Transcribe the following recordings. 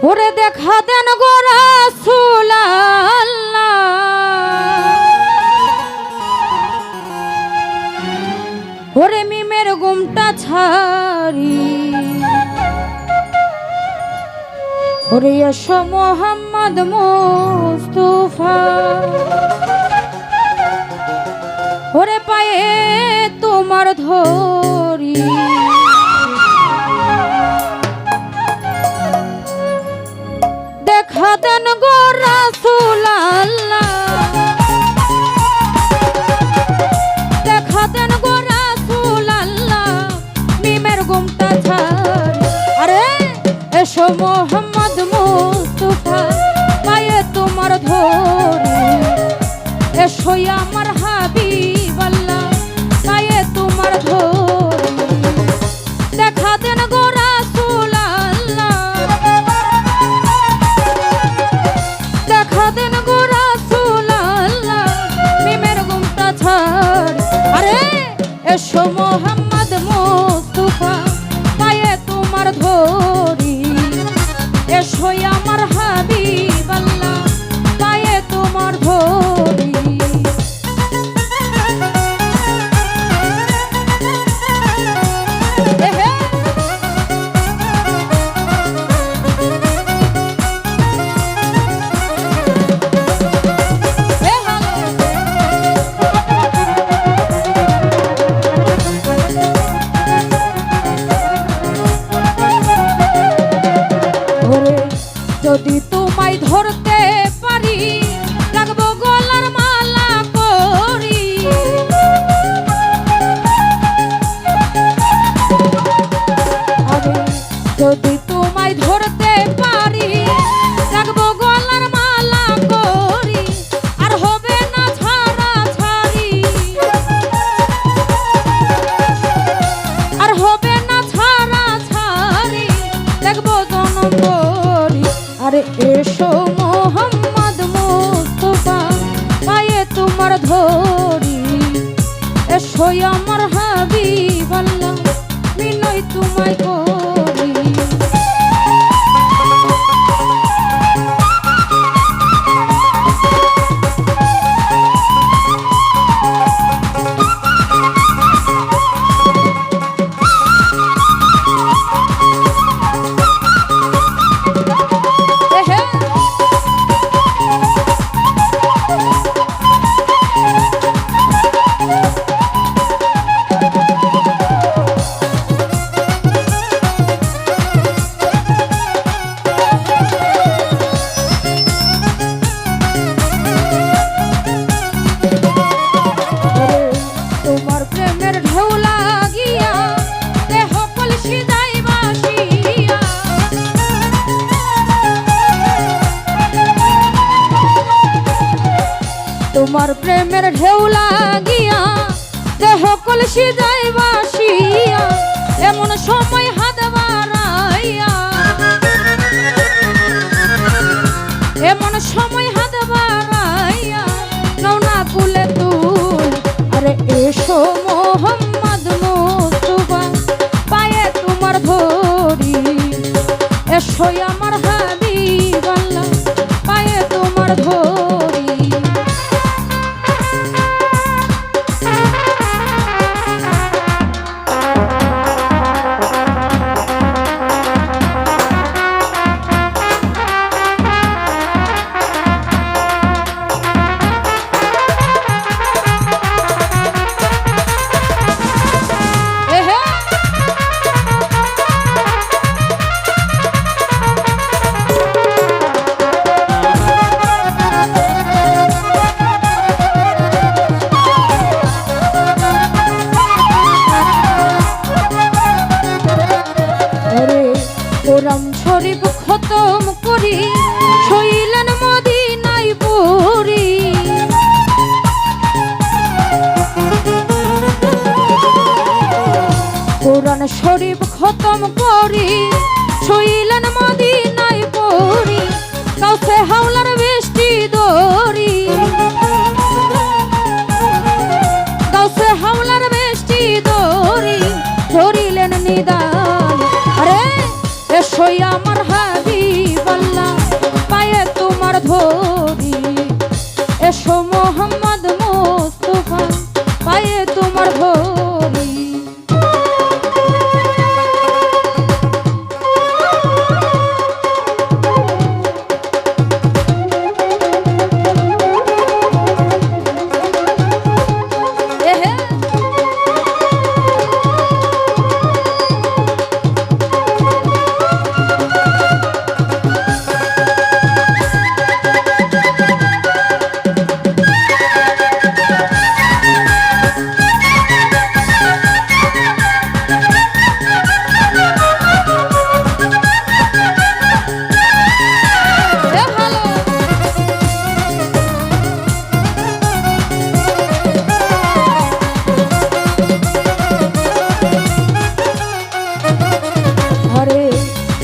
ওরে দেখা দেন গো রাসূল আল্লাহ, ওরে মিমের গুমটা ছাড়ি, ওরে এসো মোহাম্মদ মুস্তাফা, ওরে পায়ে তোমার ধরি। দেখা দেন গো রাসূল আল্লাহ, দেখা দেন গো রাসূল আল্লাহ, মিমের গুমটা ছাড়ি। আরে এসো মোহাম্মদ মুস্তাফা, পায়ে তোমার ধরি, এসো আমার হাবিব আল্লাহ, পায়ে তোমার ধরি। দেখা দেন গো রাসূল আল্লাহ, দেখা দেন গো রাসূল আল্লাহ, মিমের গুমটা ছাড়। আরে এসো মোহাম্মদ মুস্তাফা, পায়ে তোমার ধরি, এসো আমার হাবিব আল্লাহ, পায়ে তোমার ধরি। যদি তোমায় ধরতে পারি, রাখবো গলার মালা করি। আরে যদি তোমায় ধরতে পারি, রাখবো গলার মালা করি, আর হবে না ছাড়া ছাড়ি, আর হবে না ছাড়া ছাড়ি, দেখবো জনম করি। আরে এসো মোহাম্মদ মুস্তাফা, পায়ে তোমার ধরি, এসো আমার হাবিব আল্লাহ, বিনয় তোমায় করি। তোমার প্রেমের ঢেউ লাগিয়া দেহ কলসি যায় বাসিয়া, এমন সময় হাত বাড়াইয়া, এমন সময় হাত বাড়াইয়া, নাও না কুলে তুল। আরে এসো মোহাম্মদ মুস্তাফা, পায়ে তোমার ধরি, এসো আমার হাবিব আল্লাহ, পায়ে তোমার ধরি। কোরআন শরীফ খতম করি, শৈলেন মদিনায় পুরি। কোরআন শরীফ খতম করি, শৈলেন মদিনায় পুরি। কাউসে হাওলার বৃষ্টি দরি, কাউসে হাওলার বৃষ্টি দরি, ধরিলেন নিদান। আরে এসো আমার হাবিব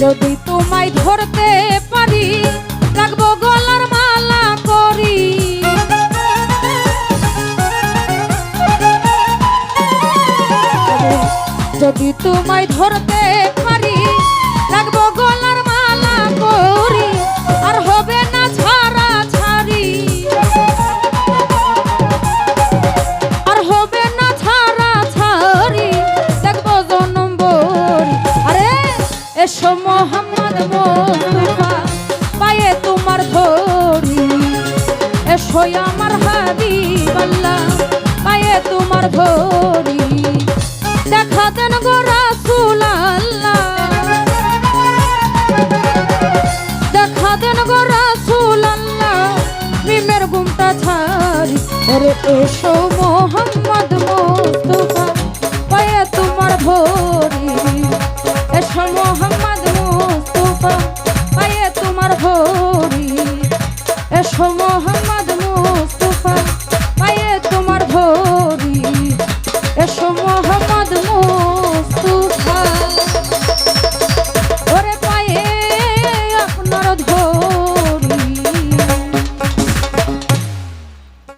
যদি তোমায় ধরতে পারি রাখবো গলার মালা করি। যদি তোমায় ধরতে পারি রাখবো গলার মালা করি, আর হবে না ছাড়া ছাড়ি, আর হবে না ছাড়া ছাড়ি, দেখবো জনম ভরি। আরে এসো মোহাম্মদ মুস্তাফা পায়ে তোমার ধরি, এসো আমার হাবিব আল্লাহ পায়ে তোমার ধরি। দেখা দেন গো রাসূল আল্লাহ, দেখা দেন গো রাসূল আল্লাহ, মিমের গুমটা ছাড়ি। ওরে এসো মোহাম্মদ মুস্তাফা পায়ে তোমার ধরি, এসো মোহাম্মদ মুস্তাফা পায়ে তোমার ধরি, এসো মোহাম্মদ মুস্তাফা